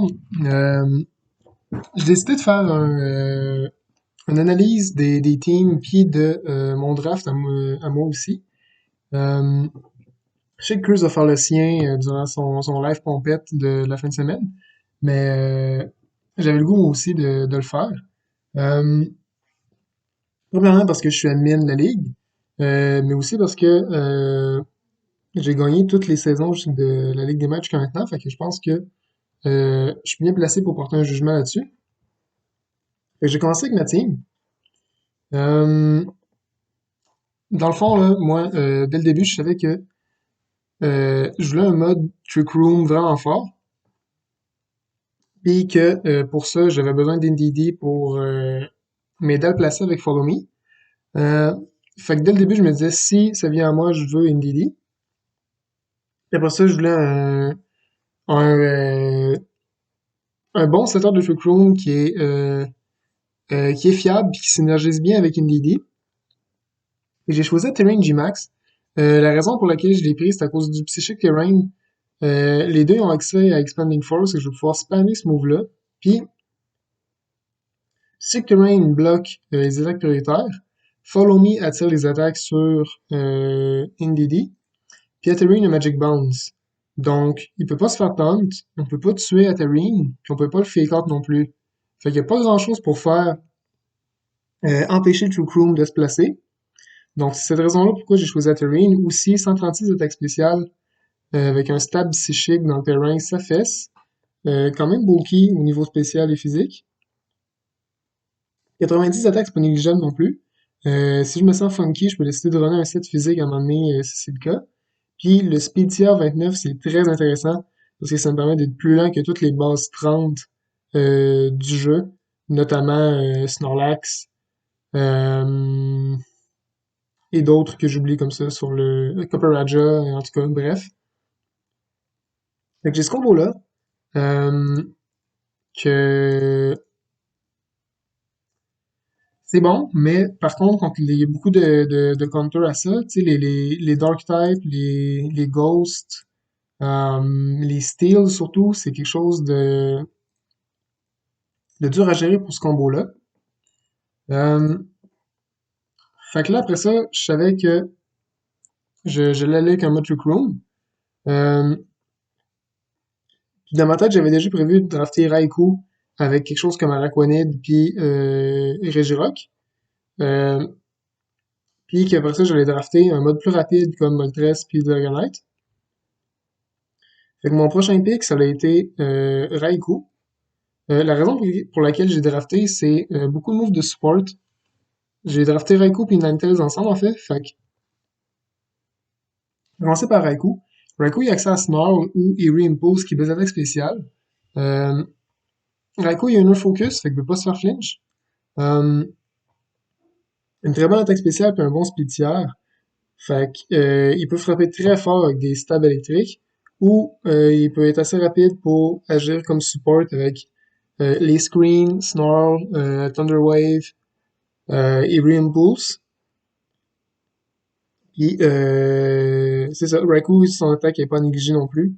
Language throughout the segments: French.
monde. J'ai décidé de faire une analyse des teams puis de mon draft à moi aussi. Euh, je sais que Cruz va faire le sien durant son live pompette de la fin de semaine, mais j'avais le goût moi aussi de le faire. Euh, Premièrement parce que je suis admin de la ligue, mais aussi parce que j'ai gagné toutes les saisons de la Ligue des matchs jusqu'à maintenant, fait que je pense que je suis bien placé pour porter un jugement là-dessus. Fait que j'ai commencé avec ma team. Euh, Dans le fond, là, moi, dès le début, je savais que je voulais un mode Trick Room vraiment fort, puis que pour ça, j'avais besoin d'NDD pour m'aider à le placer avec Follow Me. Euh, Fait que dès le début, je me disais, si ça vient à moi, je veux NDD. Puis après ça, je voulais un, euh, un bon setter de Trick Room qui est fiable et qui synergise bien avec NDD. Et j'ai choisi Terrain G-Max. La raison pour laquelle je l'ai pris, c'est à cause du Psychic Terrain. Les deux ont accès à Expanding Force et je vais pouvoir spammer ce move-là. Puis, Psychic Terrain bloque les attaques prioritaires. Follow Me attire les attaques sur NDD. Puis Aterine a Magic Bounce. Donc, il peut pas se faire taunt, on peut pas tuer Aterine, puis on peut pas le fake out non plus. Fait qu'il y a pas grand-chose pour faire empêcher le True Room de se placer. Donc, c'est cette raison-là pourquoi j'ai choisi Aterine. Aussi, 136 attaques spéciales avec un stab psychique dans le terrain, ça fesse. Quand même bulky au niveau spécial et physique. 90 attaques, c'est pas négligeable non plus. Si je me sens funky, je peux décider de runner un set physique à un moment donné si c'est le cas. Puis le Speed Tier 29, c'est très intéressant parce que ça me permet d'être plus lent que toutes les bases 30 du jeu, notamment Snorlax euh, et d'autres que j'oublie comme ça sur le Copper Raja, en tout cas, bref. Fait que j'ai ce combo-là euh, que c'est bon, mais par contre, quand il y a beaucoup de counter à ça, tu sais, les Dark types, les Ghosts, les Steals surtout, c'est quelque chose de dur à gérer pour ce combo-là. Euh, Fait que là, après ça, je savais que je l'allais avec un mode Trick Room. Euh, Puis dans ma tête, j'avais déjà prévu de drafter Raikou avec quelque chose comme Araquanid puis Regirock. Euh, Puis qu'après ça, j'allais drafter un mode plus rapide comme Moltres puis Dragonite. Fait que mon prochain pick, ça a été Raikou. La raison pour laquelle j'ai drafté, c'est beaucoup de moves de support. J'ai drafté Raikou puis Ninetales ensemble, en fait. Fait que, commencer par Raikou. Raikou, il a accès à Snarl ou Eerie Impulse qui est des attaques spéciales. Euh, Raikou, il a une focus, fait qu'il peut pas se faire flinch. Euh, une très bonne attaque spéciale puis un bon speed tiers. Fait que, il peut frapper très fort avec des stabs électriques ou il peut être assez rapide pour agir comme support avec les screens, Snarl, Thunder Wave, Eerie Impulse. Puis, c'est ça, Raikou, son attaque est pas négligée non plus.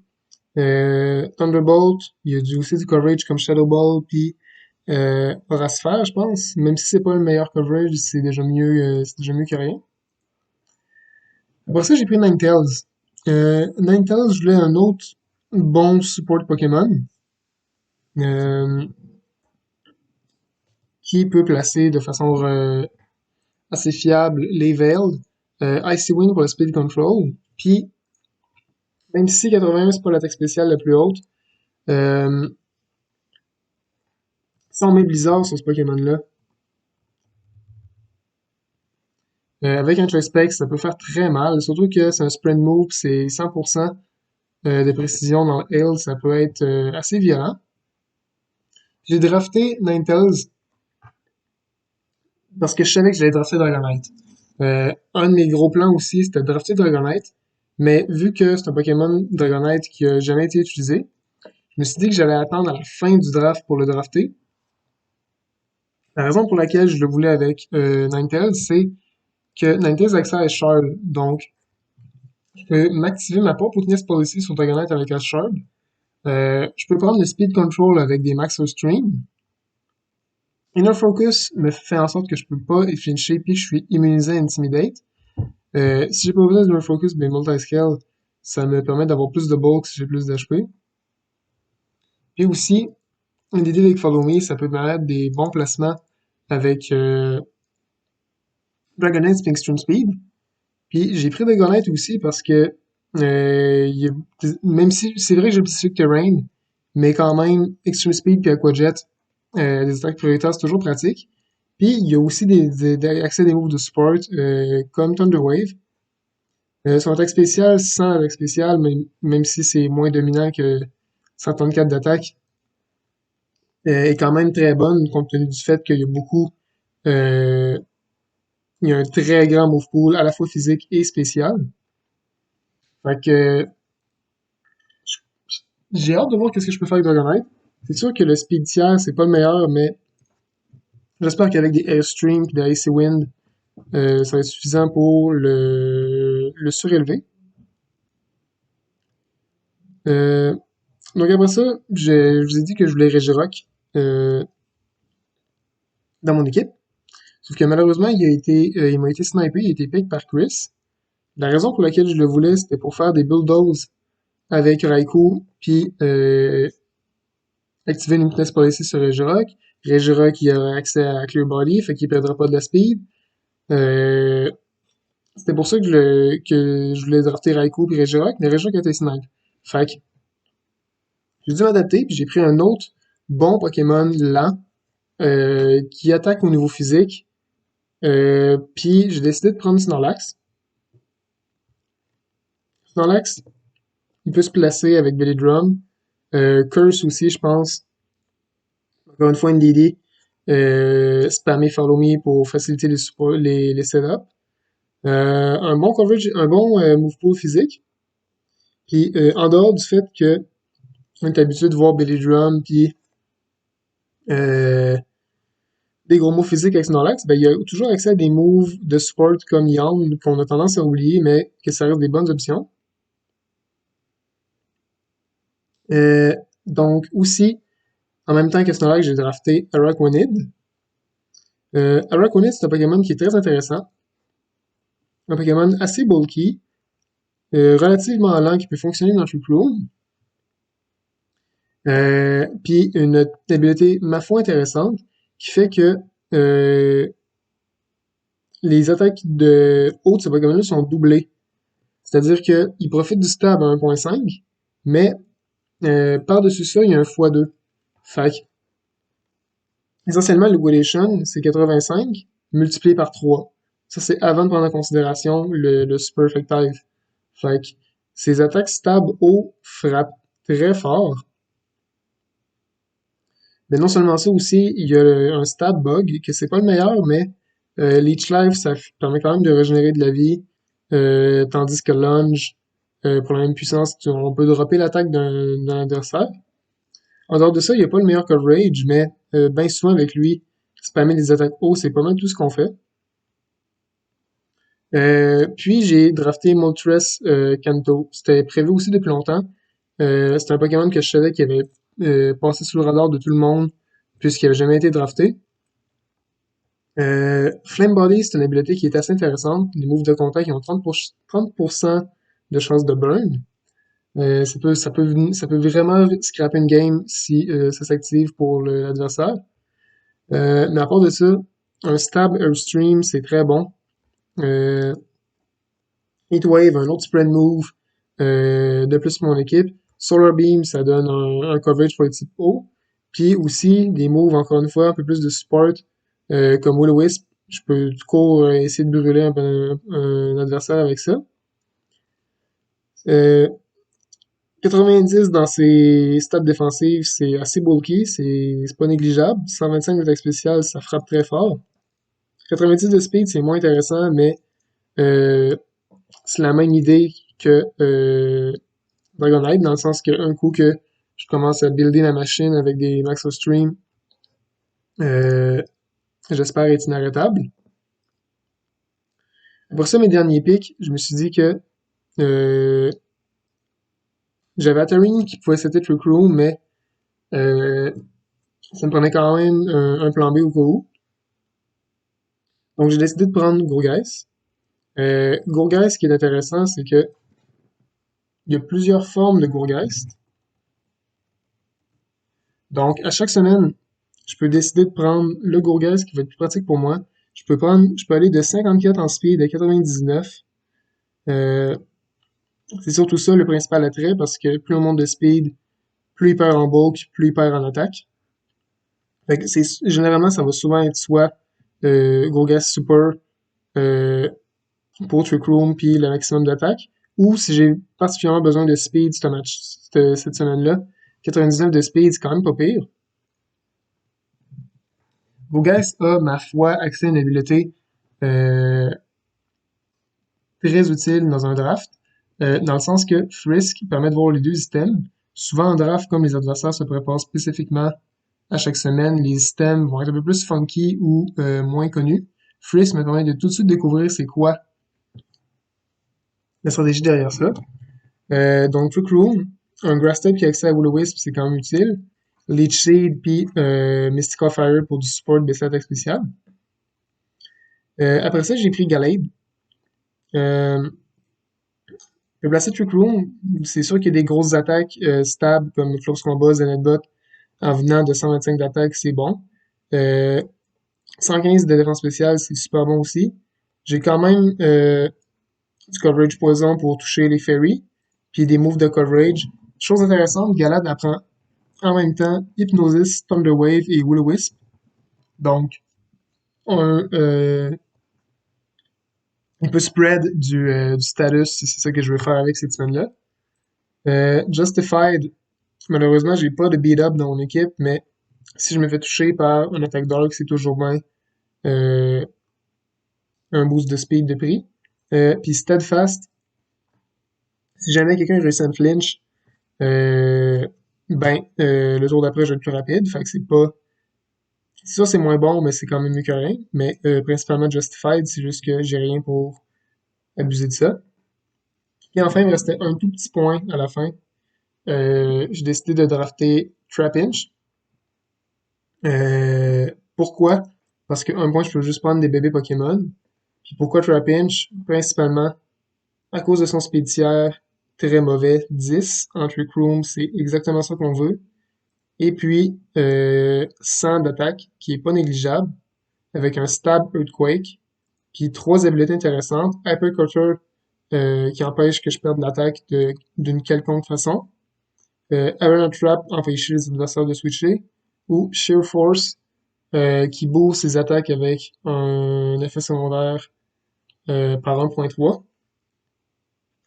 Thunderbolt, il y a aussi du coverage comme Shadow Ball puis Aurasphère, je pense. Même si c'est pas le meilleur coverage, c'est déjà mieux que rien. Après ça, j'ai pris Ninetales. Ninetales, je voulais un autre bon support Pokémon euh, qui peut placer de façon assez fiable les Veiled, Icy Wind pour le speed control, puis même si 81 c'est pas l'attaque spéciale la plus haute, euh, si on met Blizzard sur ce Pokémon-là, avec un Choice Spec, ça peut faire très mal, surtout que c'est un sprint move, c'est 100% de précision dans le Hail, ça peut être assez violent. J'ai drafté Ninetales parce que je savais que j'allais drafter Dragonite. Un de mes gros plans aussi, c'était de drafter Dragonite, mais vu que c'est un Pokémon Dragonite qui a jamais été utilisé, je me suis dit que j'allais attendre à la fin du draft pour le drafter. La raison pour laquelle je le voulais avec Ninetales, c'est que Ninetales a accès à Shard, donc je peux m'activer ma propre Weakness Policy sur Dragonite avec Shard. Je peux prendre le Speed Control avec des Max Stream. Inner Focus me fait en sorte que je peux pas flincher puis que je suis immunisé à Intimidate. Si j'ai pas besoin d'Inner Focus, ben Multiscale, ça me permet d'avoir plus de bulk si j'ai plus d'HP. Puis aussi, l'idée avec Follow Me, ça peut permettre des bons placements avec Dragonite et Extreme Speed. Puis j'ai pris Dragonite aussi parce que même si c'est vrai que j'ai le Psychic Terrain, mais quand même, Extreme Speed puis Aquajet, des attaques prioritaires, c'est toujours pratique. Puis il y a aussi accès à des moves de support comme Thunder Wave. Son attaque spéciale, sans attaque spéciale, même si c'est moins dominant que 134 d'attaque, est quand même très bonne compte tenu du fait qu'il y a euh, il y a un très grand move pool à la fois physique et spécial. Fait que j'ai hâte de voir qu'est-ce que je peux faire avec Dragonite. C'est sûr que le speed tiers, c'est pas le meilleur, mais j'espère qu'avec des Airstream et des Icy Wind, ça va être suffisant pour le surélever. Euh, donc après ça, je vous ai dit que je voulais Regirock dans mon équipe. Sauf que malheureusement, il m'a été snipé, il a été pick par Chris. La raison pour laquelle je le voulais, c'était pour faire des bulldoze avec Raikou, puis activer une Weakness Policy sur Regirock. Regirock, il aura accès à Clear Body, fait qu'il perdra pas de la speed. Euh, C'était pour ça que je voulais drafter Raikou puis Regirock, mais Regirock était snipe. Fait que j'ai dû m'adapter, puis j'ai pris un autre bon Pokémon lent qui attaque au niveau physique. Puis j'ai décidé de prendre Snorlax. Snorlax, il peut se placer avec Belly Drum. Curse aussi, je pense. Encore une fois, NDD. Spammer Follow Me pour faciliter les setups. Un bon coverage, un bon move pool physique. Puis en dehors du fait que on est habitué de voir Billy Drum puis euh, des gros moves physiques avec Snorlax, ben il y a toujours accès à des moves de support comme Yawn qu'on a tendance à oublier, mais que ça reste des bonnes options. Euh, donc aussi, en même temps que Snorlax, j'ai drafté Araquanid. Araquanid, c'est un Pokémon qui est très intéressant. Un Pokémon assez bulky, relativement lent, qui peut fonctionner dans le Plume. Puis une habileté, ma foi, intéressante, qui fait que euh, les attaques de haut de ce Pokémon-là sont doublées. C'est-à-dire qu'il profite du stab à 1.5, mais par-dessus ça, il y a un x2. Fait que, essentiellement, l'Evolution, c'est 85 multiplié par 3. Ça, c'est avant de prendre en considération le Super Effective. Fait que, ces attaques stab haut frappent très fort. Mais non seulement ça aussi, il y a un stab bug, que c'est pas le meilleur, mais Leech Life, ça permet quand même de régénérer de la vie, tandis que Lunge, pour la même puissance, on peut dropper l'attaque d'un adversaire. En dehors de ça, il n'y a pas le meilleur coverage, mais bien souvent avec lui, spammer les attaques haut, c'est pas mal tout ce qu'on fait. Puis j'ai drafté Moltres Kanto. C'était prévu aussi depuis longtemps. C'était un Pokémon que je savais qui avait passé sous le radar de tout le monde, puisqu'il avait jamais été drafté. Flame Body, c'est une habileté qui est assez intéressante. Les moves de contact qui ont 30% de chance de burn. Ça peut vraiment scraper une game si ça s'active pour l'adversaire. Mais à part de ça, un stab Airstream, c'est très bon. Euh, Heatwave, un autre spread move de plus pour mon équipe. Solar Beam, ça donne un coverage pour les types haut. Puis aussi des moves, encore une fois, un peu plus de support, comme Will-O-Wisp. Je peux du coup essayer de brûler un adversaire avec ça. Euh, 90 dans ses stats défensives, c'est assez bulky, c'est pas négligeable. 125 d'attaque spéciale, ça frappe très fort. 90 de speed, c'est moins intéressant, mais euh, c'est la même idée que Dragonite, dans le sens qu'un coup que je commence à builder la machine avec des Max of Stream, euh, j'espère être inarrêtable. Pour ça, mes derniers picks, je me suis dit que euh, J'avais Atterine qui pouvait setter Trick Room, mais euh, ça me prenait quand même un plan B au cas où. Donc j'ai décidé de prendre Gourgeist. Gourgeist, ce qui est intéressant, c'est que il y a plusieurs formes de Gourgeist. Donc à chaque semaine, je peux décider de prendre le Gourgeist qui va être plus pratique pour moi. Je peux aller de 54 en speed à 99. Euh, c'est surtout ça le principal attrait parce que plus on monte de speed, plus il perd en bulk, plus il perd en attaque. Fait que généralement, ça va souvent être soit Gourgeist Super euh, pour Trick Room puis le maximum d'attaque, ou si j'ai particulièrement besoin de speed cette semaine-là, 99 de speed, c'est quand même pas pire. Gourgeist a, ma foi, accès à une habileté euh, très utile dans un draft, dans le sens que Frisk permet de voir les deux systèmes. Souvent en draft, comme les adversaires se préparent spécifiquement à chaque semaine, les systèmes vont être un peu plus funky ou moins connus. Frisk me permet de tout de suite découvrir c'est quoi la stratégie derrière ça. Donc Trick Room, un Grass type qui a accès à Will-O-Wisp, c'est quand même utile. Leech Seed puis Mystical Fire pour du support de attaque spéciale. Après ça, j'ai pris Gallade. Euh, Le Blasted Trick Room, c'est sûr qu'il y a des grosses attaques stables comme Close Combat, Zenitbot, en venant de 125 d'attaque, c'est bon. Euh, 115 de défense spéciale, c'est super bon aussi. J'ai quand même du coverage poison pour toucher les fairies, puis des moves de coverage. Chose intéressante, Galad apprend en même temps Hypnosis, Thunder Wave et Will-O-Wisp. Donc, un, il peut spread du status, si c'est ça que je veux faire avec cette semaine-là. Justified, malheureusement, j'ai pas de beat-up dans mon équipe, mais si je me fais toucher par un attaque dark, c'est toujours bien euh, un boost de speed de prix. Puis Steadfast, si jamais quelqu'un réussit à me flinch, le tour d'après, je vais être plus rapide. Fait que c'est pas. Ça, c'est moins bon, mais c'est quand même mieux que rien. Mais principalement Justified, c'est juste que j'ai rien pour abuser de ça. Et enfin, il me restait un tout petit point à la fin. J'ai décidé de drafter Trapinch. Pourquoi? Parce qu'un point, je peux juste prendre des bébés Pokémon. Puis pourquoi Trapinch? Principalement à cause de son spéditiaire très mauvais, 10 en Trick Room, c'est exactement ça qu'on veut. Et puis 100 d'attaque, qui est pas négligeable, avec un Stab Earthquake, puis trois habiletés intéressantes, Hyperculture, qui empêche que je perde l'attaque d'une quelconque façon, Arena Trap empêcher les adversaires de switcher, ou Sheer Force, qui booste ses attaques avec un effet secondaire par 1.3.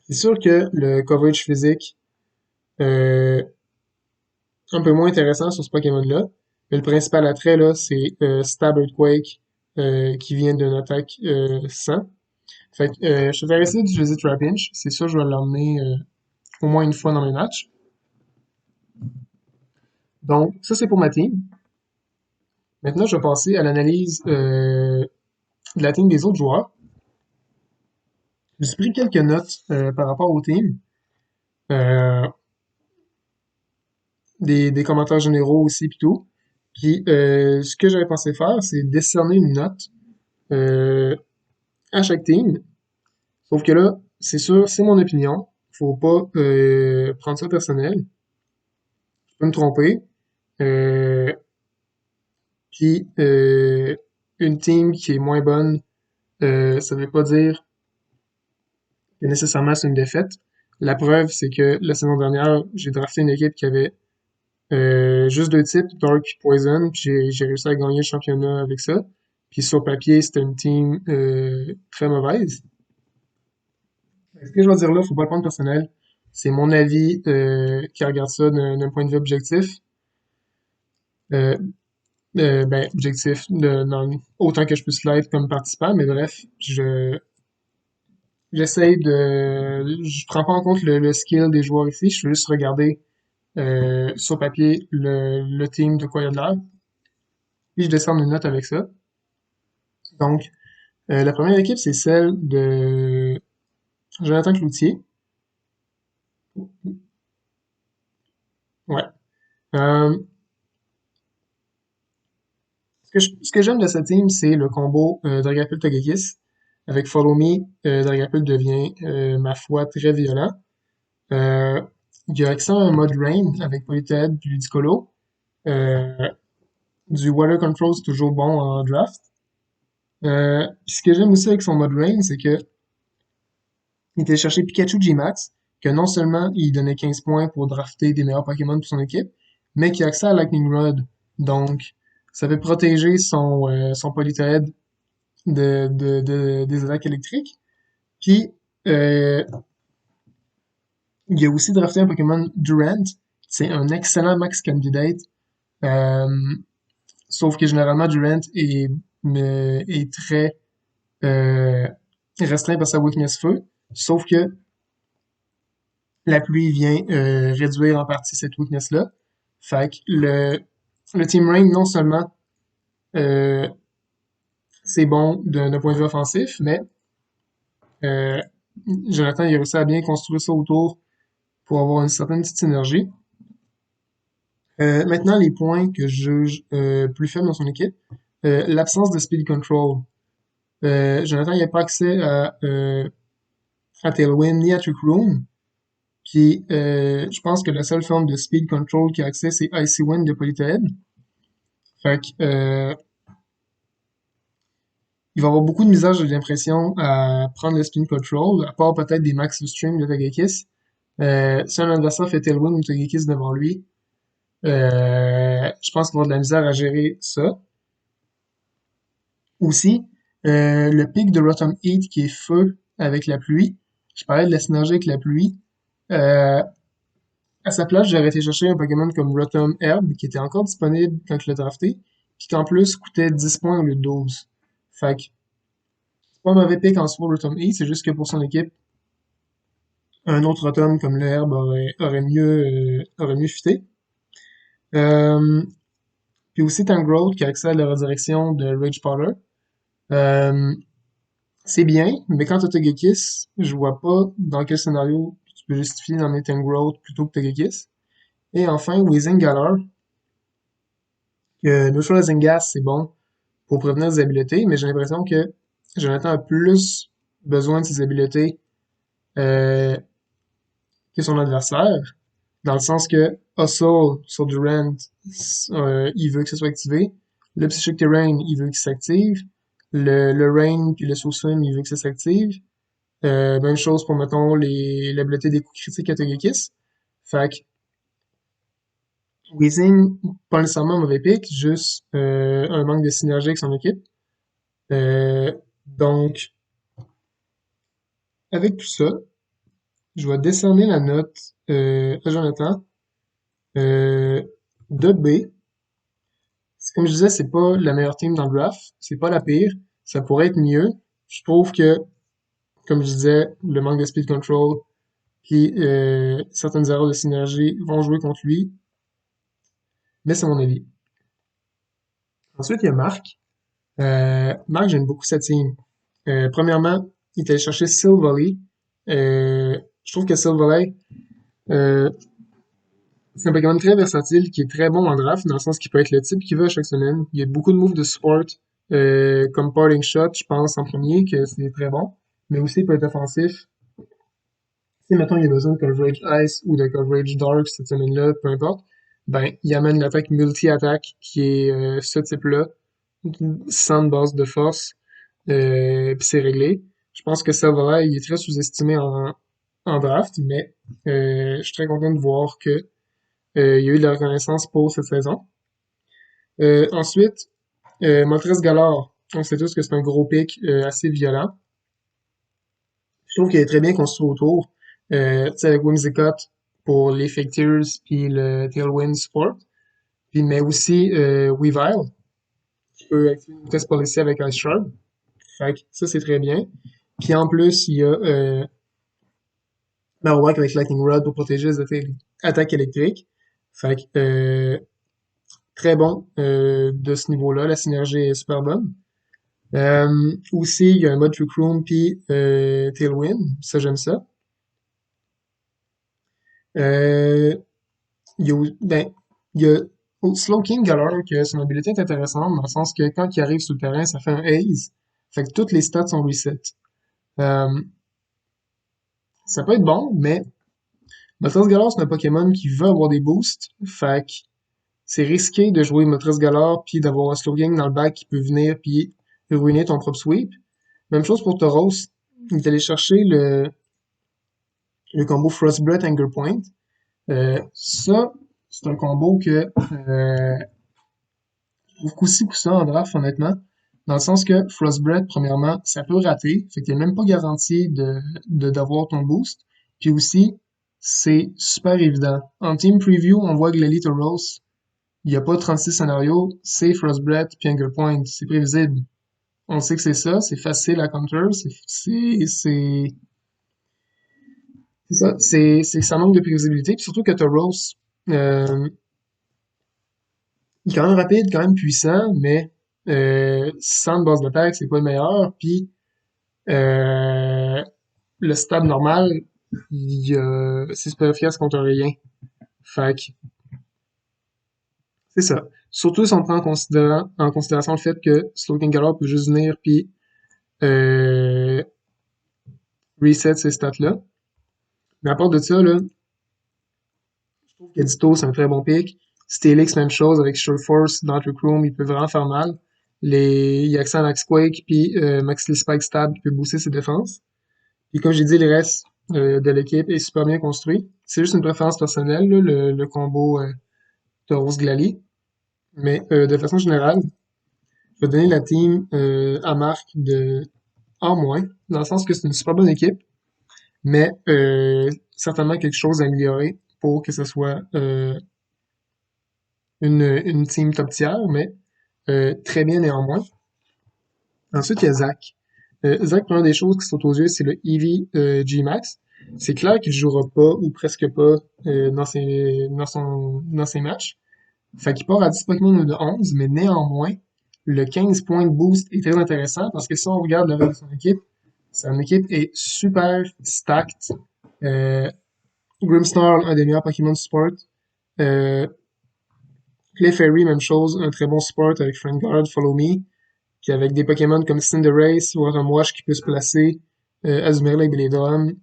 C'est sûr que le coverage physique euh, un peu moins intéressant sur ce Pokémon-là, mais le principal attrait là, c'est Stab Earthquake qui vient d'une attaque 100. Fait que je vais essayer d'utiliser Trapinch. C'est sûr, je vais l'emmener au moins une fois dans mes matchs. Donc, ça, c'est pour ma team. Maintenant, je vais passer à l'analyse de la team des autres joueurs. J'ai pris quelques notes par rapport au team. Euh, des commentaires généraux aussi, pis tout. Puis, ce que j'avais pensé faire, c'est décerner une note euh, à chaque team. Sauf que là, c'est sûr, c'est mon opinion. Faut pas prendre ça personnel. Je peux me tromper. Euh, Puis, une team qui est moins bonne, ça veut pas dire que nécessairement c'est une défaite. La preuve, c'est que la saison dernière, j'ai drafté une équipe qui avait juste deux types, Dark et Poison, puis j'ai réussi à gagner le championnat avec ça. Puis sur papier, c'était une team très mauvaise. Ce que je vais dire là, faut pas le prendre personnel. C'est mon avis qui regarde ça d'un point de vue objectif. Euh, Objectif autant que je puisse l'être comme participant, mais bref, j'essaye je prends pas en compte le skill des joueurs ici, je veux juste regarder sur papier le team de quoi il y a de l'air, puis je descends une note avec ça. Donc, la première équipe, c'est celle de Jonathan Cloutier. Ouais. Euh, ce que j'aime de cette team, c'est le combo Dragapult-Togekiss. Avec Follow Me, Dragapult devient, ma foi, très violent. Euh, il y a accès à un mode Rain avec Politoed puis Ludicolo. Euh, du Water Control, c'est toujours bon en draft. Puis ce que j'aime aussi avec son mode Rain, c'est que il était chercher Pikachu G-Max, que non seulement il donnait 15 points pour drafter des meilleurs Pokémon pour son équipe, mais qui a accès à Lightning Rod. Donc, ça fait protéger son Politoed des attaques électriques. Puis, euh, il a aussi drafté un Pokémon Durant. C'est un excellent max candidate. Euh, Sauf que généralement, Durant est très euh, restreint par sa weakness feu. Sauf que la pluie vient réduire en partie cette weakness-là. Fait que le Team Rain, non seulement euh, c'est bon d'un point de vue offensif, mais euh, Jonathan il a réussi à bien construire ça autour pour avoir une certaine petite synergie. Maintenant, les points que je juge plus faibles dans son équipe. L'absence de speed control. Jonathan, il n'a pas accès à Tailwind ni à Trick Room. Puis, je pense que la seule forme de speed control qu'il a accès, c'est Icy Wind de Politoed. Fait que, il va avoir beaucoup de misère, j'ai l'impression, à prendre le speed control, à part peut-être des max stream de Togekiss. Si un adversaire fait Tailwind ou Togekiss devant lui, je pense qu'il va avoir de la misère à gérer ça. Aussi, le pic de Rotom Heat qui est feu avec la pluie. Je parlais de la synergie avec la pluie. Euh, à sa place, j'aurais été chercher un Pokémon comme Rotom Herb, qui était encore disponible quand je l'ai drafté, puis qui en plus coûtait 10 points au lieu de 12. Fait que c'est pas un mauvais pick en soi, Rotom Heat, c'est juste que pour son équipe, un autre Rotom comme le Herb aurait mieux fité. Euh, Puis aussi Tangrowth qui a accès à la redirection de Rage Powder. Euh, c'est bien, mais quand t'as Togekiss, je vois pas dans quel scénario tu peux justifier d'en mettre Growth plutôt que Togekiss. Et enfin, Weezing Galar, que Neutral Zingas, c'est bon pour prévenir des habiletés, mais j'ai l'impression que Jonathan a plus besoin de ses habiletés euh, que son adversaire, dans le sens que Hustle sur Durant, il veut que ce soit activé. Le Psychic Terrain, il veut qu'il s'active. Le Rain puis le Soul Swim, il veut que ça s'active. Même chose pour, mettons, l'habileté des coups critiques à Togekiss. Fait que Weezing, pas nécessairement un mauvais pick, juste un manque de synergie avec son équipe. Donc, avec tout ça, je vais décerner la note à Jonathan euh, de B. Comme je disais, c'est pas la meilleure team dans le draft, c'est pas la pire, ça pourrait être mieux. Je trouve que, comme je disais, le manque de speed control puis certaines erreurs de synergie vont jouer contre lui, mais c'est mon avis. Ensuite, il y a Marc. Marc, j'aime beaucoup sa team. Premièrement, il est allé chercher Silvally. Je trouve que Silvally, euh, c'est un Pokémon très versatile qui est très bon en draft, dans le sens qu'il peut être le type qu'il veut à chaque semaine. Il y a beaucoup de moves de support, comme Parting Shot, je pense, en premier, que c'est très bon. Mais aussi, il peut être offensif. Si, mettons, il y a besoin de coverage Ice ou de coverage Dark cette semaine-là, peu importe, ben, il amène l'attaque multi-attaque qui est ce type-là, sans base de force, puis c'est réglé. Je pense que ça va, il est très sous-estimé en draft, mais je suis très content de voir que il y a eu de la reconnaissance pour cette saison. Ensuite, Moltres Galar, on sait tous que c'est un gros pic assez violent. Je trouve qu'il est très bien construit autour. Tu sais, avec Whimsicott pour les Fake Tears puis le Tailwind Support. Puis, mais aussi Weavile, qui peut activer une vitesse policy avec Ice Shard. Fait que ça, c'est très bien. Puis en plus, il y a Marowak avec Lightning Rod pour protéger les attaques électriques. Fait que très bon de ce niveau-là. La synergie est super bonne. Aussi, il y a un mode Trick Room puis Tailwind. Ça, j'aime ça. Euh, il y a, il y a Slowking Galar, que son habilité est intéressante, dans le sens que quand il arrive sur le terrain, ça fait un haze. Fait que toutes les stats sont reset. Euh, Ça peut être bon, mais Moltres Galar, c'est un Pokémon qui veut avoir des boosts. Fait que c'est risqué de jouer Moltres Galar puis d'avoir un Slowking dans le back qui peut venir puis ruiner ton propre sweep. Même chose pour Tauros. Il est allé chercher le combo Frostbreath Anger Point. Ça, c'est un combo que je trouve coup-ci coup-ça en draft, honnêtement. Dans le sens que Frostbreath, premièrement, ça peut rater. Fait que t'es même pas garanti d'avoir ton boost. Puis aussi, c'est super évident. En team preview, on voit que l'Elite Rose, il n'y a pas 36 scénarios, c'est Frostbreath puis Anger Point. C'est prévisible. On sait que c'est ça, c'est facile à counter, c'est ça, c'est que ça manque de prévisibilité, puis surtout que Tauros, euh, il est quand même rapide, quand même puissant, mais sans une base d'attaque, c'est pas le meilleur. Puis euh, le stade normal, c'est super efficace contre rien. Fait que c'est ça. Surtout si on prend en considération le fait que Slowking Gallop peut juste venir puis euh, reset ces stats-là. Mais à part de ça, là, je trouve qu'Edito, c'est un très bon pick. Steelix, même chose, avec Sure Force, Chrome, il peut vraiment faire mal. Il y a accès à Max Quake, puis Max Spike Stab qui peut booster ses défenses. Puis comme j'ai dit, le reste de l'équipe est super bien construit. C'est juste une préférence personnelle, là, le combo Tauros Glalie. Mais de façon générale, je vais donner la team à Marc de en moins, dans le sens que c'est une super bonne équipe, mais certainement quelque chose à améliorer pour que ce soit une team top tier, mais très bien néanmoins. Ensuite, il y a Zach. Zach, première des choses qui sont aux yeux, c'est le Eevee G-Max. C'est clair qu'il jouera pas ou presque pas dans ses matchs. Fait qu'il part à 10 Pokémon de 11, mais néanmoins, le 15 points de boost est très intéressant parce que si on regarde le reste de son équipe est super stacked. Euh, Grimmsnarl, un des meilleurs Pokémon de support. Euh, Clefairy, même chose, un très bon support avec Friendguard, Follow Me. Puis avec des Pokémon comme Cinderace ou Wash qui peut se placer, Azumarill et Belledrum,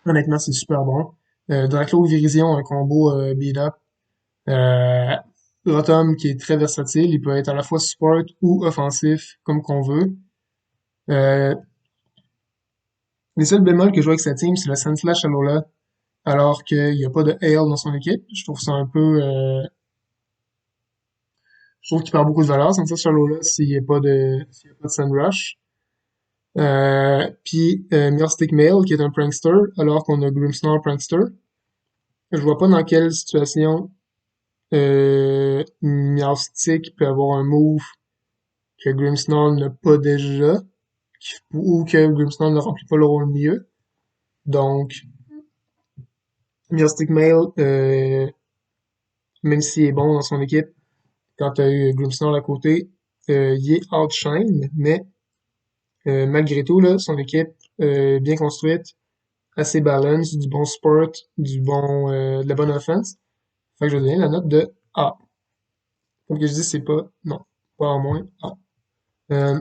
honnêtement, c'est super bon. Draclo Virizion, un combo beat up. Euh, Rotom qui est très versatile, il peut être à la fois support ou offensif, comme qu'on veut. Euh, les seuls bémols que je vois avec sa team, c'est le Sandslash Alola, alors qu'il n'y a pas de Hail dans son équipe. Je trouve ça un peu... je trouve qu'il perd beaucoup de valeur, Sandslash Alola, s'il y a pas de Sandrush. Puis Meowstic Mail, qui est un prankster, alors qu'on a Grimmsnarl Prankster. Je vois pas dans quelle situation Meowstic peut avoir un move que Grimmsnarl n'a pas déjà, ou que Grimmsnarl ne remplit pas le rôle mieux. Donc, Meowstic Mail, même s'il est bon dans son équipe, quand tu as eu Grimmsnarl à côté, il est outshine, mais malgré tout, là, son équipe bien construite, assez balance, du bon sport, de la bonne offense. Fait que je vais donner la note de A. Comme que je dis, c'est pas, non, pas en moins, A. Euh,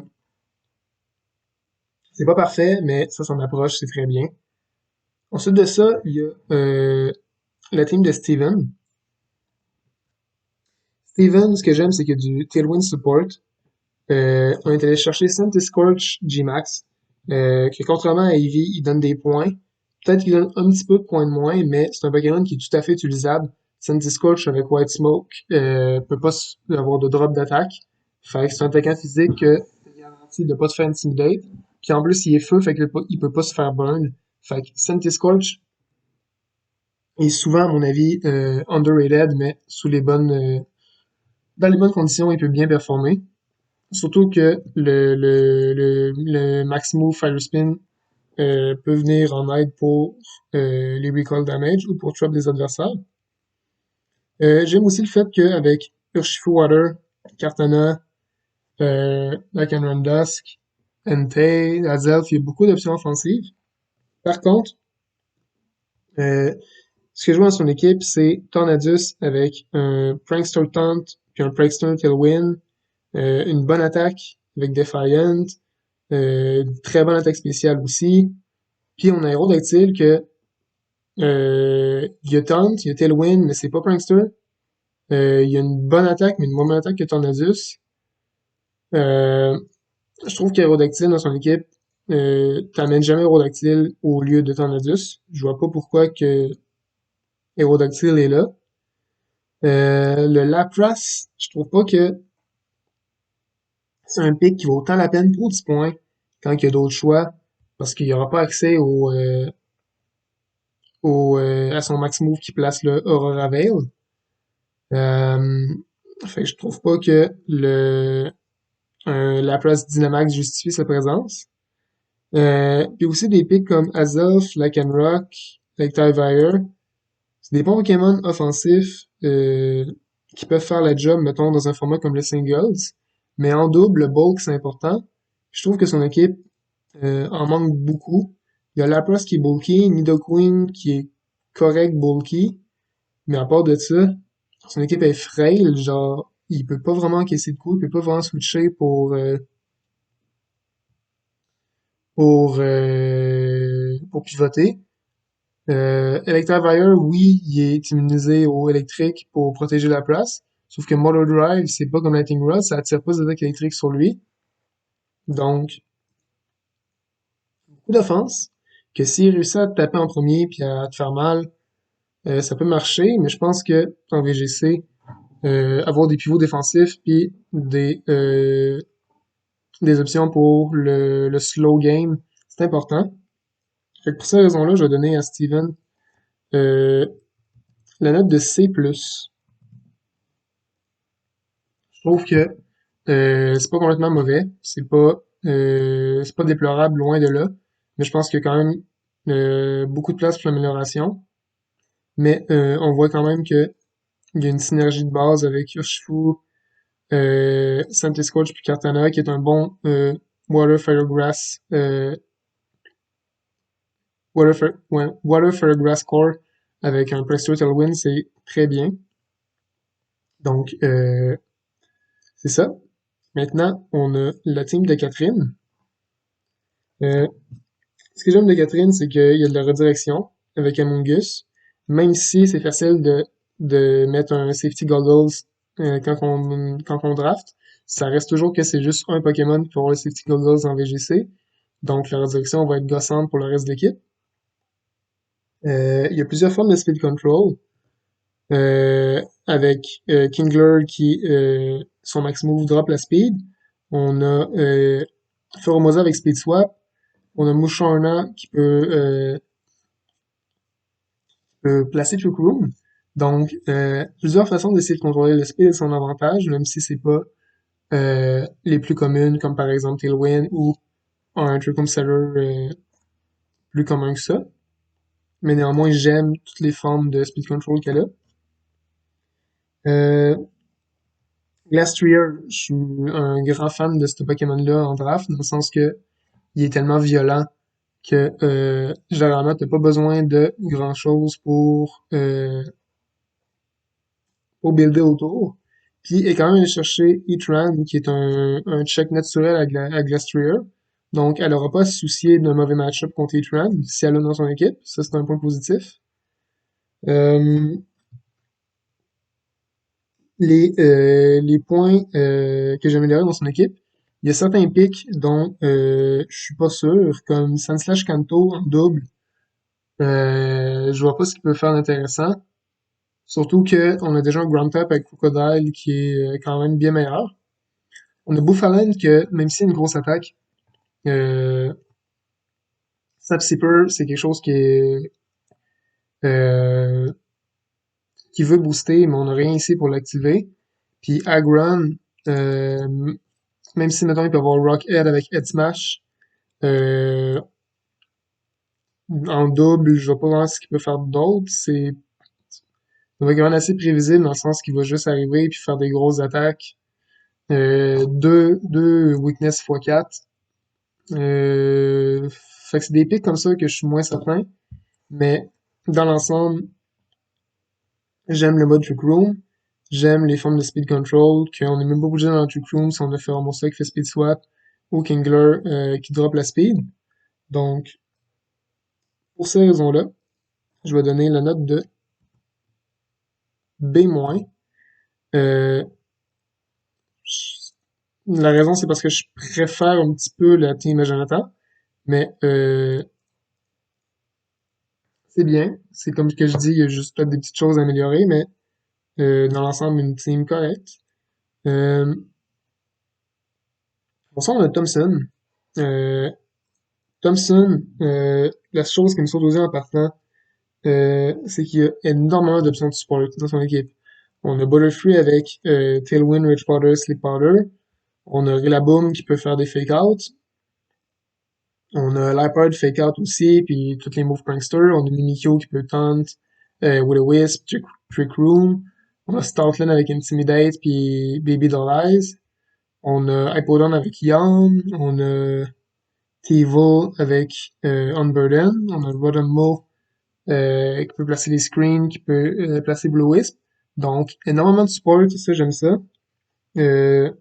c'est pas parfait, mais ça s'en approche, c'est très bien. Ensuite de ça, il y a la team de Steven. Steven, ce que j'aime, c'est qu'il y a du Tailwind Support. On est allé chercher Scorch G-Max, qui contrairement à Eevee, il donne des points. Peut-être qu'il donne un petit peu de points de moins, mais c'est un Pokémon qui est tout à fait utilisable. Scorch avec White Smoke peut pas avoir de drop d'attaque. Fait que c'est un attaquant physique que garanti de pas te faire intimidate. Puis en plus, il est feu, fait qu'il peut pas se faire burn. Fait que Scorch est souvent, à mon avis, underrated, mais dans les bonnes conditions, il peut bien performer. Surtout que le Max Move Fire Spin peut venir en aide pour les recall damage ou pour trap des adversaires. J'aime aussi le fait qu'avec Urshifu Water, Kartana, Lycanroc Dusk, Entei, Azelf, il y a beaucoup d'options offensives. Par contre, euh, Ce que je vois dans son équipe, c'est Tornadus avec un Prankster Taunt, puis un Prankster Tailwind, une bonne attaque avec Defiant, une très bonne attaque spéciale aussi. Puis on a Aerodactyl que il y a Taunt, il y a Tailwind, mais c'est pas Prankster. Il y a une bonne attaque, mais une moins bonne attaque que Tornadus. Euh, je trouve qu'Aerodactyl dans son équipe, t'amènes jamais Aerodactyl au lieu de Tornadus. Je vois pas pourquoi que Aerodactyl est là. Le Lapras, je trouve pas que c'est un pick qui vaut autant la peine pour 10 points quand il y a d'autres choix, parce qu'il n'y aura pas accès à son max move qui place le Aurora Veil. Euh, fait que je trouve pas que Lapras Dynamax justifie sa présence. Puis aussi des picks comme Azelf, Lycanroc, Electivire, c'est des bons Pokémon offensifs qui peuvent faire la job, mettons, dans un format comme le Singles. Mais en double, le bulk, c'est important. Je trouve que son équipe en manque beaucoup. Il y a Lapras qui est bulky, Nidoqueen qui est correct bulky, mais à part de ça, son équipe est frail, genre, il peut pas vraiment encaisser de coups, il peut pas vraiment switcher pour pivoter. Electivire, oui, il est immunisé au électrique pour protéger la place. Sauf que Motor Drive, c'est pas comme Lightning Rod, ça attire pas des attaques électriques sur lui. Donc, beaucoup d'offense. Que s'il réussit à te taper en premier puis à te faire mal, ça peut marcher, mais je pense que en VGC, avoir des pivots défensifs puis des options pour le slow game, c'est important. Fait que pour ces raisons-là, je vais donner à Steven euh, la note de C+. Je trouve que c'est pas complètement mauvais, c'est pas déplorable loin de là, mais je pense qu'il y a quand même beaucoup de place pour l'amélioration. Mais on voit quand même que il y a une synergie de base avec Urshifu, Scourge puis Kartana, qui est un bon Water Fire Grass Water Fire Grass Core avec un Presto Tailwind, c'est très bien. Donc c'est ça. Maintenant, on a la team de Catherine. Euh, Ce que j'aime de Catherine, c'est qu'il y a de la redirection avec Among Us, même si c'est facile de mettre un safety goggles quand on draft, ça reste toujours que c'est juste un Pokémon pour avoir le safety goggles en VGC, donc la redirection va être gossante pour le reste de l'équipe. Il y a plusieurs formes de speed control, avec Kingler qui, son max move drop la speed. On a Pheromosa avec speed swap. On a Musharna qui peut placer Trick Room. Donc, plusieurs façons d'essayer de contrôler le speed à son avantage, même si c'est pas les plus communes, comme par exemple Tailwind ou un Trick Room Seller plus commun que ça. Mais néanmoins, j'aime toutes les formes de speed control qu'elle a. Euh, Glastrier, je suis un grand fan de ce Pokémon-là en draft, dans le sens que il est tellement violent que généralement, t'as pas besoin de grand-chose pour builder autour. Puis elle est quand même allée chercher Etran, qui est un check naturel à Glastrier. Donc, elle aura pas à se soucier d'un mauvais match-up contre Etran si elle l'a dans son équipe. Ça, c'est un point positif. Euh, les points que j'améliorais dans son équipe, il y a certains picks dont je suis pas sûr, comme Sandslash Kanto en double. Je vois pas ce qu'il peut faire d'intéressant. Surtout que on a déjà un Ground Tap avec Crocodile qui est quand même bien meilleur. On a Bouffalen que, même si c'est une grosse attaque, euh, Sapsipper, c'est quelque chose euh, qui veut booster, mais on n'a rien ici pour l'activer. Puis Agron, euh, même si maintenant il peut avoir Rockhead avec Head Smash, euh, en double, je vois pas vraiment ce qu'il peut faire d'autre. C'est un Pokémon assez prévisible dans le sens qu'il va juste arriver puis faire des grosses attaques. Deux weakness x4. Fait que c'est des pics comme ça que je suis moins certain. Mais dans l'ensemble, J'aime le mode Trick Room. J'aime les formes de speed control, qu'on n'est même pas obligé dans le Trick Room si on a fait un monstre qui fait speed swap ou Kingler qui drop la speed. Donc, pour ces raisons-là, je vais donner la note de B-. Euh, la raison, c'est parce que je préfère un petit peu la team Magenta, mais c'est bien. C'est comme ce que je dis, il y a juste peut-être des petites choses à améliorer, mais dans l'ensemble, une team correcte. Euh, pour ça, on a Thompson. Euh, Thompson, la chose qui me saute aux yeux en partant, c'est qu'il y a énormément d'options de support dans son équipe. On a Butterfree avec Tailwind, Rage Powder, Sleep Powder. On a Rillaboom qui peut faire des fake-outs. On a Liepard fake-out aussi, puis toutes les moves prankster. On a Mimikyu qui peut taunt, Will-O-Wisp, Trick Room. On a Stoutland avec Intimidate, puis Baby Doll Eyes. On a Hippowdon avec Yawn. On a Teevil avec Unburden. On a Rotom qui peut placer les screens, qui peut placer Blue Wisp. Donc, énormément de support, ça, j'aime ça. Euh,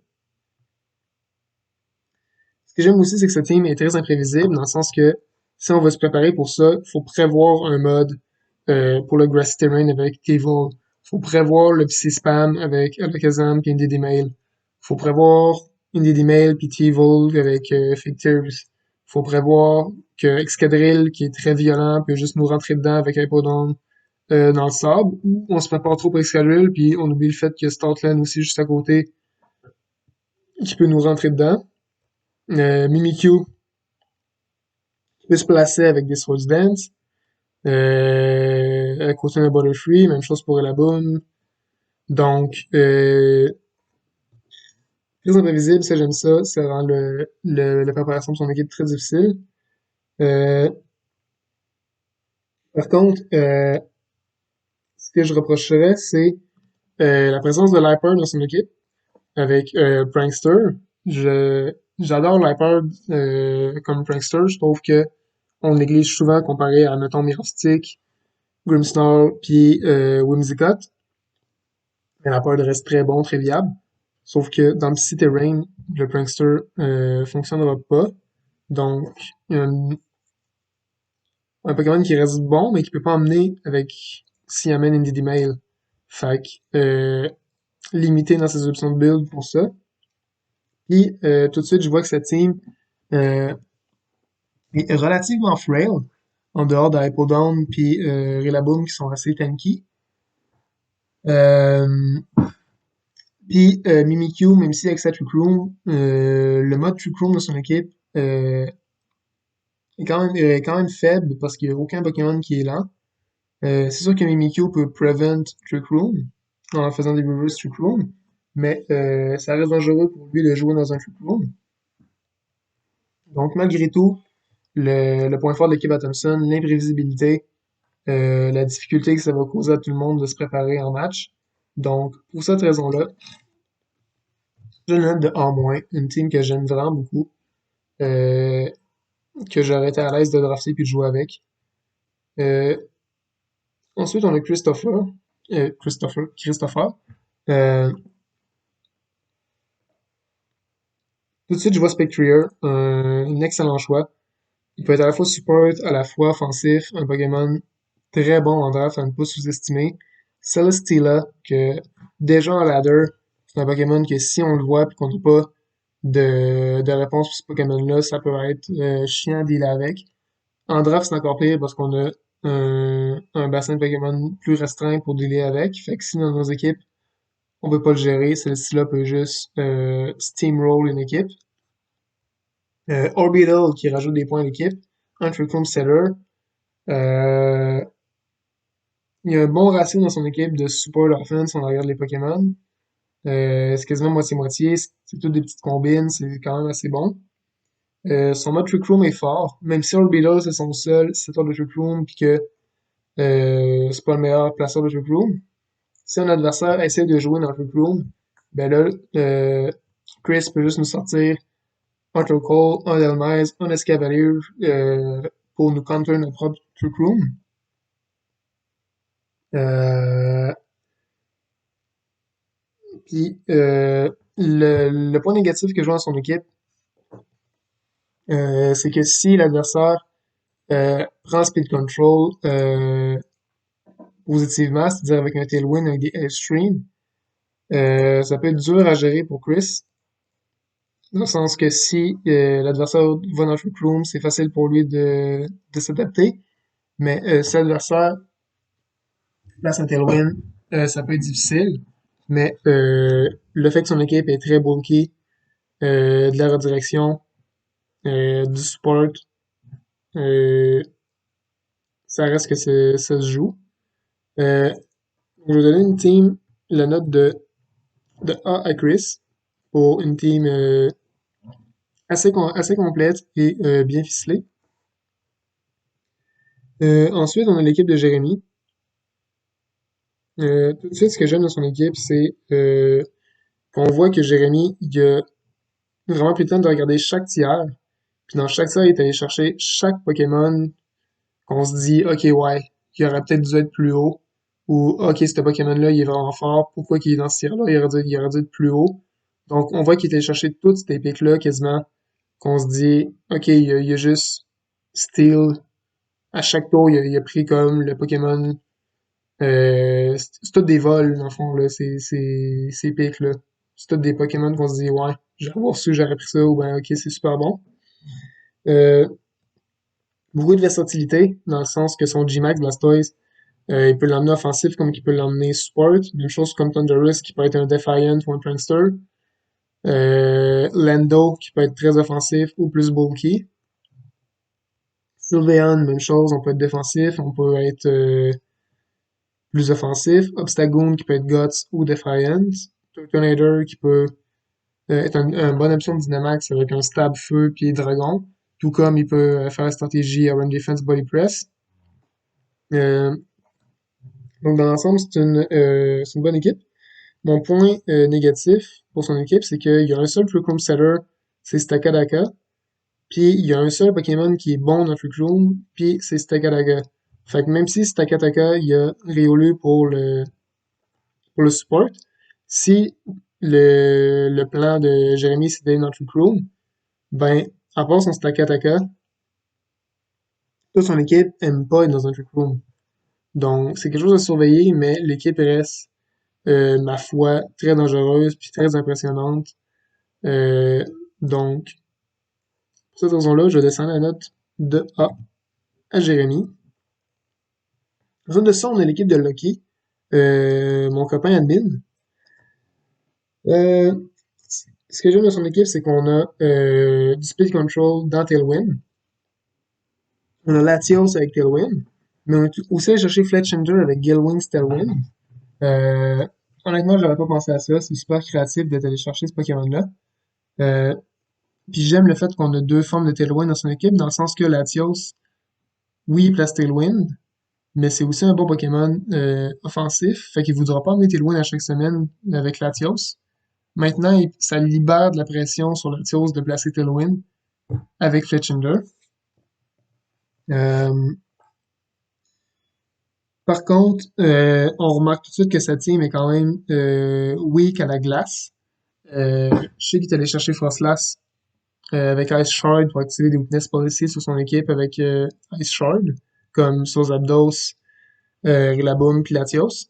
Ce que j'aime aussi, c'est que ce team est très imprévisible, dans le sens que si on veut se préparer pour ça, il faut prévoir un mode pour le Grassy Terrain avec Evil. Faut prévoir le psy spam avec Alakazam puis Indeedee Mail. Faut prévoir Indeedee Mail puis Evil avec Fake Tears. Faut prévoir que Excadrill, qui est très violent, peut juste nous rentrer dedans avec Hippowdon dans le sable, ou on se prépare trop pour Excadrill puis on oublie le fait qu'il y a Stoutland aussi juste à côté qui peut nous rentrer dedans. Mimikyu peut se placer avec des Swords Dance. À côté d'un Butterfree, même chose pour Rillaboom. Donc, très imprévisible, ça j'aime ça. Ça rend la préparation de son équipe très difficile. Euh, par contre, ce que je reprocherais, c'est la présence de Liepard dans son équipe avec Prankster. J'adore Liepard comme Prankster. Je trouve que on le néglige souvent comparé à, mettons, Mirror-Stick, Grimmsnarl, puis Whimsicott. Mais Liepard reste très bon, très viable. Sauf que dans le Psy Terrain, le Prankster fonctionnera pas. Donc, il y a un Pokémon qui reste bon, mais qui peut pas emmener avec s'il amène Indeedee Mail. Fait que, limité dans ses options de build pour ça. Puis, tout de suite, je vois que cette team euh, est relativement frail, en dehors de Hippowdon puis Rillaboom qui sont assez tanky. Euh, Puis Mimikyu, même si avec sa Trick Room, le mode Trick Room de son équipe est quand même faible parce qu'il n'y a aucun Pokémon qui est lent. C'est sûr que Mimikyu peut prevent Trick Room en faisant des reverse Trick Room, mais ça reste dangereux pour lui de jouer dans un Trick Room. Donc malgré tout, le point fort de l'équipe à Thompson, l'imprévisibilité, la difficulté que ça va causer à tout le monde de se préparer en match. Donc pour cette raison-là, je note de A-, une team que j'aime vraiment beaucoup, euh, que j'aurais été à l'aise de drafter puis de jouer avec. Euh, Ensuite, on a Christopher. Euh, Tout de suite, je vois Spectrier, un excellent choix. Il peut être à la fois support, à la fois offensif, un Pokémon très bon en draft à ne pas sous-estimer. Celesteela, que déjà en ladder, c'est un Pokémon que si on le voit et qu'on n'a pas de réponse pour ce Pokémon-là, ça peut être chiant à dealer avec. En draft, c'est encore pire parce qu'on a un bassin de Pokémon plus restreint pour dealer avec. Fait que si dans nos équipes, on peut pas le gérer, celle-ci-là peut juste steamroll une équipe. Orbital qui rajoute des points à l'équipe. Un Trick Setter. Euh, il y a un bon ratio dans son équipe de support offense en arrière les Pokémon. C'est quasiment moitié-moitié. C'est toutes des petites combines. C'est quand même assez bon. Son mode Trick Room est fort. Même si Orbital c'est son seul setter de Trick Room puis que c'est pas le meilleur placeur de Trick Room. Si un adversaire essaie de jouer dans le Trick Room, ben là, Chris peut juste nous sortir un Troll, un Delmez, un Escavalier pour nous counter notre propre Trick Room. Euh, Puis le point négatif que je vois dans son équipe, c'est que si l'adversaire prend speed control positivement, c'est-à-dire avec un tailwind, avec des extremes, ça peut être dur à gérer pour Chris, dans le sens que si l'adversaire va dans le trick room, c'est facile pour lui de s'adapter, mais si l'adversaire place un tailwind, ça peut être difficile, mais le fait que son équipe est très bulky, de la redirection, du support, euh, ça reste que ça se joue. Euh, je vais donner une team la note de A à Chris pour une team assez complète et bien ficelée. Ensuite, on a l'équipe de Jérémy. Tout de suite, ce que j'aime dans son équipe, c'est qu'on voit que Jérémy, il a vraiment pris le temps de regarder chaque tiers. Puis dans chaque tiers, il est allé chercher chaque Pokémon qu'on se dit, OK, ouais, il aurait peut-être dû être plus haut. Ou, OK, ce Pokémon-là, il est vraiment fort. Pourquoi il est dans ce tiers-là? Il aurait dû être plus haut. Donc, on voit qu'il est allé chercher toutes ces pics-là quasiment, qu'on se dit, OK, il a juste Steel. À chaque tour, il a pris comme le Pokémon. C'est tout des vols, dans le fond, là, ces pics-là. C'est tout des Pokémon qu'on se dit, ouais, j'aurais avoir su, j'aurais pris ça, ou ben, ok, c'est super bon. Euh, Beaucoup de versatilité, dans le sens que son G-Max Blastoise, il peut l'emmener offensif comme il peut l'emmener support. Même chose comme Thundurus qui peut être un Defiant ou un Prankster. Lando qui peut être très offensif ou plus bulky. Sylveon, même chose, on peut être défensif, on peut être plus offensif. Obstagoon qui peut être Guts ou Defiant. Turtonator qui peut être une bonne option de Dynamax avec un stab feu puis dragon. Tout comme il peut faire la stratégie Run Defense Body Press. Euh, donc dans l'ensemble, c'est une bonne équipe. Mon point négatif pour son équipe, c'est qu'il y a un seul Trick Room Setter, c'est Stakataka. Puis il y a un seul Pokémon qui est bon dans Trick Room, puis c'est Stakataka. Fait que même si Stakataka, il y a Riolu pour le support, si le plan de Jérémy c'est d'aller dans Trick Room, ben, à part son Stakataka, toute son équipe aime pas être dans un Trick Room. Donc, c'est quelque chose à surveiller, mais l'équipe reste, ma foi, très dangereuse puis très impressionnante. Euh, donc, pour cette raison-là, je descends la note de A à Jérémy. Ensuite de ça, on a l'équipe de Lucky, mon copain admin. Euh, Ce que j'aime de son équipe, c'est qu'on a du Speed Control dans Tailwind. On a Latios avec Tailwind. Mais on a aussi allé chercher Fletchinder avec Gilwings Tailwind. Euh, Honnêtement, j'aurais pas pensé à ça. C'est super créatif d'être allé chercher ce Pokémon-là. Euh, Puis j'aime le fait qu'on a deux formes de Tailwind dans son équipe, dans le sens que Latios, oui, il place Tailwind, mais c'est aussi un bon Pokémon offensif. Fait qu'il voudra pas emmener Tailwind à chaque semaine avec Latios. Maintenant, ça libère de la pression sur Latios de placer Tailwind avec Fletchinder. Euh, Par contre, on remarque tout de suite que sa team est quand même weak à la glace. Je sais qu'il est allé chercher Frostlass avec Ice Shard pour activer des weakness policies sur son équipe avec Ice Shard, comme sur Zapdos, Rillaboom puis Latios.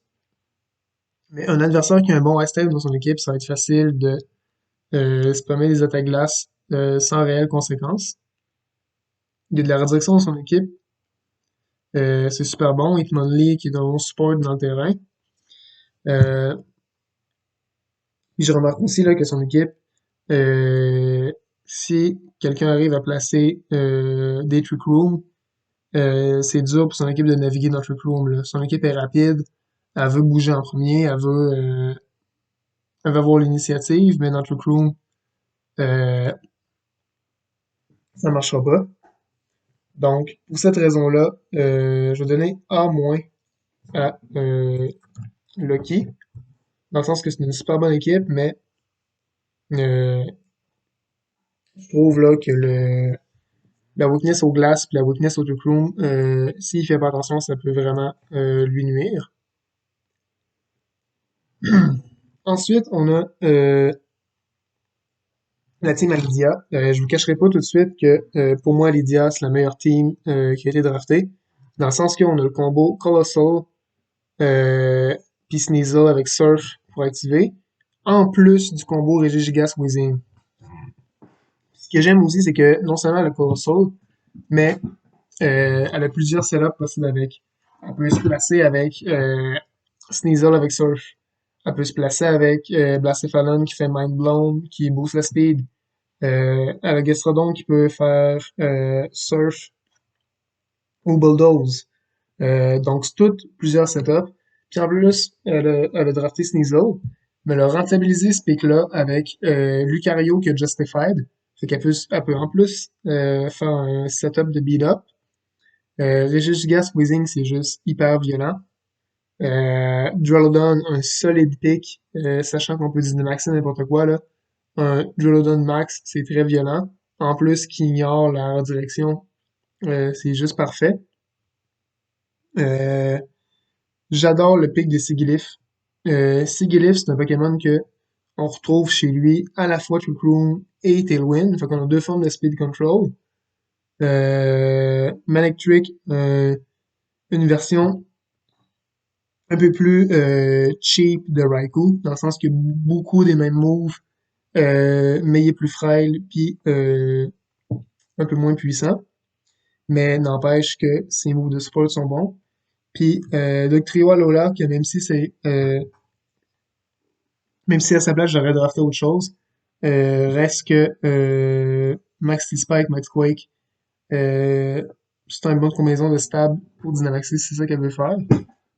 Mais un adversaire qui a un bon Ice Type dans son équipe, ça va être facile de spammer des attaques glace sans réelles conséquences. Il y a de la redirection dans son équipe. C'est super bon. Hitmonlee qui est dans bon support dans le terrain. Euh, Puis je remarque aussi là, que son équipe, euh, si quelqu'un arrive à placer des trick rooms, c'est dur pour son équipe de naviguer dans le trick room. Là. Son équipe est rapide, elle veut bouger en premier, elle veut avoir l'initiative, mais dans le trick room, euh, ça marchera pas. Donc, pour cette raison-là, je vais donner A- à Lucky, dans le sens que c'est une super bonne équipe, mais euh, je trouve là que la weakness aux glaces puis la weakness au Trick Room, s'il fait pas attention, ça peut vraiment lui nuire. Ensuite, on a la team Lydia. Je vous cacherai pas tout de suite que pour moi, Lydia, c'est la meilleure team qui a été draftée. Dans le sens qu'on a le combo Colossal, euh, puis Sneasel avec Surf pour activer, en plus du combo Regigigas Wheezing. Ce que j'aime aussi, c'est que non seulement elle a Colossal, mais elle a plusieurs setups possibles avec. Elle peut se placer avec Sneasel avec Surf. Elle peut se placer avec Blacephalon qui fait Mind Blown, qui booste la speed. Elle a Gastrodon qui peut faire Surf ou Bulldoze. Donc, c'est toutes plusieurs setups. Puis en plus, elle a drafté Sneasel, mais elle a rentabilisé ce pick-là avec Lucario qui a Justified. Fait elle peut en plus faire un setup de beat-up. Regigigas Weezing, c'est juste hyper violent. Duraludon, un solide pick, sachant qu'on peut Dynamaxer n'importe quoi, là. Un Duraludon Max, c'est très violent. En plus, qui ignore la redirection, c'est juste parfait. Euh, J'adore le pic de Sigilyph. Sigilyph, c'est un Pokémon que on retrouve chez lui à la fois Trick Room et Tailwind. Fait qu'on a deux formes de Speed Control. Manectric, une version un peu plus cheap de Raikou, dans le sens qu'il y a beaucoup des mêmes moves, mais il est plus frêle, puis un peu moins puissant. Mais n'empêche que ses moves de support sont bons. Puis Doctrio Alola, que même si à sa place j'aurais drafté autre chose, reste que Max T-Spike, Max Quake, euh, c'est une bonne combinaison de stab pour Dynamaxis, c'est ça qu'elle veut faire.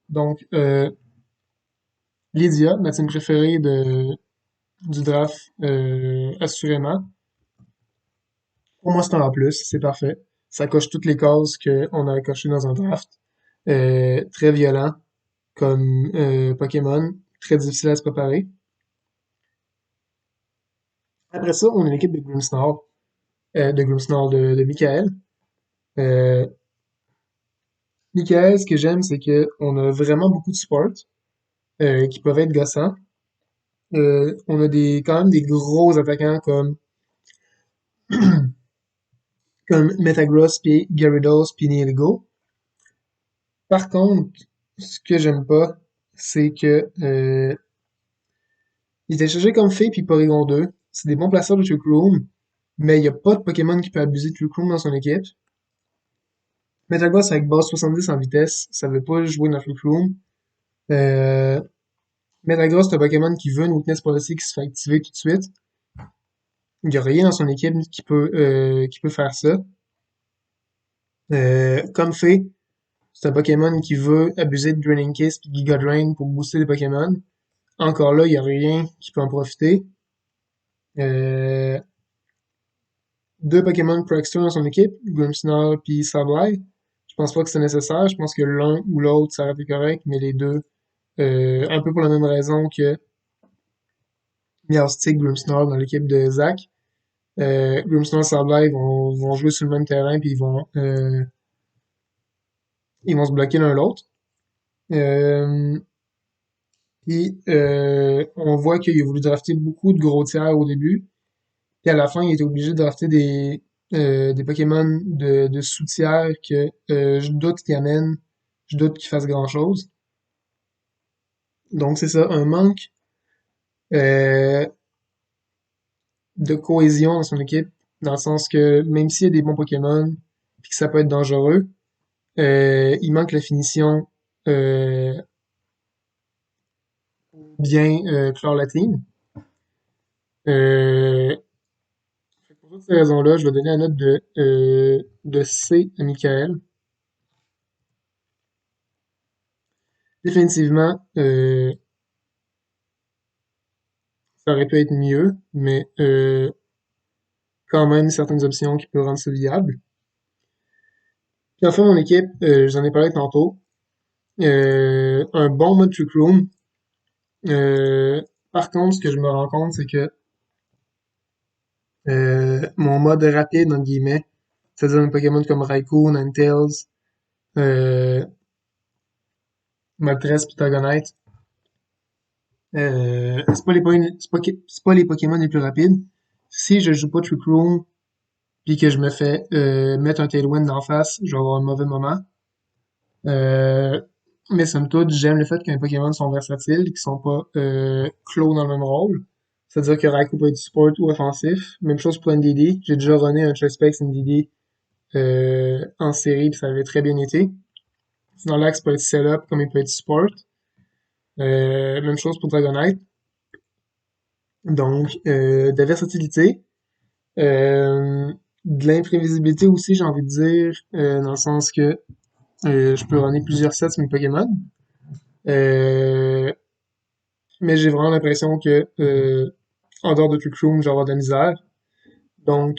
Donc, Lydia, ma team préférée du draft, assurément. Pour moi, c'est un A+, c'est parfait. Ça coche toutes les cases qu'on a cochées dans un draft. Très violent comme Pokémon, très difficile à se préparer. Après ça, on a l'équipe de Grimmsnarl, de Michael. Euh, Michael, ce que j'aime, c'est que on a vraiment beaucoup de support qui peuvent être gossants. On a quand même des gros attaquants comme Metagross puis Gyarados puis Nihilego. Par contre, ce que j'aime pas, c'est que il était chargé comme Fée puis Porygon 2. C'est des bons placeurs de Trick Room, mais il n'y a pas de Pokémon qui peut abuser de Trick Room dans son équipe. Metagross avec base 70 en vitesse, ça veut pas jouer dans Trick Room. Euh, Metagross, c'est un Pokémon qui veut une weakness policy qui se fait activer tout de suite. Il n'y a rien dans son équipe qui peut faire ça. Comme fait, c'est un Pokémon qui veut abuser de Draining Kiss et Giga Drain pour booster les Pokémon. Encore là, il n'y a rien qui peut en profiter. Euh, deux Pokémon Pro Extra dans son équipe, Grimmsnarl puis Sableye. Je pense pas que c'est nécessaire. Je pense que l'un ou l'autre, ça aurait été correct, mais les deux, un peu pour la même raison que Meowstic, Grimmsnarl dans l'équipe de Zach. Grimmsnarl et Sableye vont jouer sur le même terrain puis ils vont se bloquer l'un l'autre. Euh, Puis on voit qu'il a voulu drafter beaucoup de gros tiers au début. Puis à la fin, il était obligé de drafter des Pokémon de sous-tiers que je doute qu'ils amènent. Je doute qu'ils fassent grand-chose. Donc c'est ça, un manque euh, de cohésion dans son équipe, dans le sens que même s'il y a des bons Pokémon, puis que ça peut être dangereux, il manque la finition euh, bien clore la team. Euh, pour toutes ces raisons-là, je vais donner la note de C à Michael. Définitivement, ça aurait pu être mieux, mais quand même certaines options qui peuvent rendre ça viable. Puis enfin, mon équipe, j'en ai parlé tantôt. Un bon mode Trick Room. Euh, Par contre, ce que je me rends compte, c'est que mon mode rapide, entre guillemets, c'est-à-dire un Pokémon comme Raikou, Ninetales, euh, Moltres, Pitagonite, C'est pas les Pokémon les plus rapides. Si je joue pas Trick Room puis que je me fais mettre un Tailwind d'en face, je vais avoir un mauvais moment. Euh, mais somme toute, j'aime le fait que mes Pokémon sont versatiles, qu'ils sont pas clos dans le même rôle. C'est-à-dire que Raikou peut être support ou offensif. Même chose pour NDD. J'ai déjà runné un Chespex NDD en série, puis ça avait très bien été. Snorlax peut être sell-up comme il peut être support. Même chose pour Dragonite. Donc, de la versatilité. De l'imprévisibilité aussi, j'ai envie de dire, dans le sens que je peux runner plusieurs sets sur mes Pokémon. Euh, mais j'ai vraiment l'impression que en dehors de Trick Room, je vais avoir de la misère. Donc,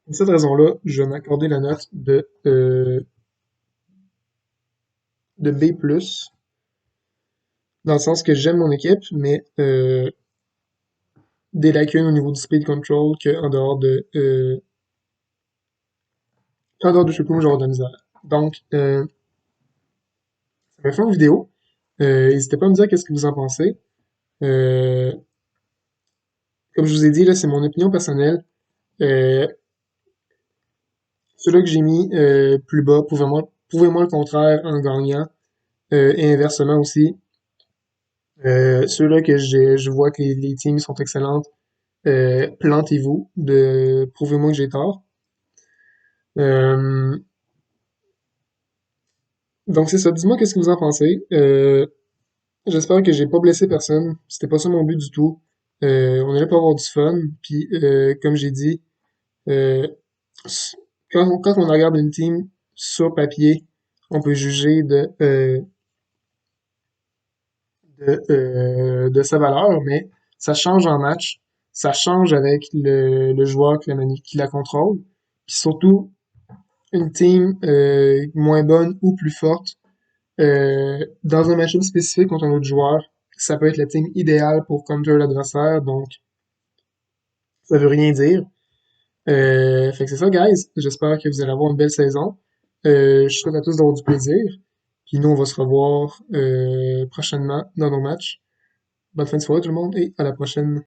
pour cette raison-là, je vais m'accorder la note de B+, dans le sens que j'aime mon équipe, mais des lacunes au niveau du speed control que en dehors de Trick Room, je vais avoir de la misère. Donc, ça m'a fait une vidéo. N'hésitez pas à me dire qu'est-ce que vous en pensez. Euh, Comme je vous ai dit, là, c'est mon opinion personnelle. Euh, Ceux-là que j'ai mis plus bas, prouvez-moi le contraire en gagnant. Et inversement aussi. Ceux-là que je vois que les teams sont excellentes, plantez-vous. Prouvez-moi que j'ai tort. Euh, donc c'est ça. Dis-moi qu'est-ce que vous en pensez. J'espère que j'ai pas blessé personne. C'était pas ça mon but du tout. On est là pour avoir du fun. Puis comme j'ai dit, euh, quand on regarde une team sur papier, on peut juger de sa valeur, mais ça change en match, ça change avec le joueur qui la contrôle, puis surtout une team moins bonne ou plus forte dans un match spécifique contre un autre joueur, ça peut être la team idéale pour counter l'adversaire, donc ça veut rien dire. Fait que c'est ça, guys. J'espère que vous allez avoir une belle saison. Je souhaite à tous d'avoir du plaisir. Puis nous, on va se revoir prochainement dans nos matchs. Bonne fin de soirée tout le monde et à la prochaine.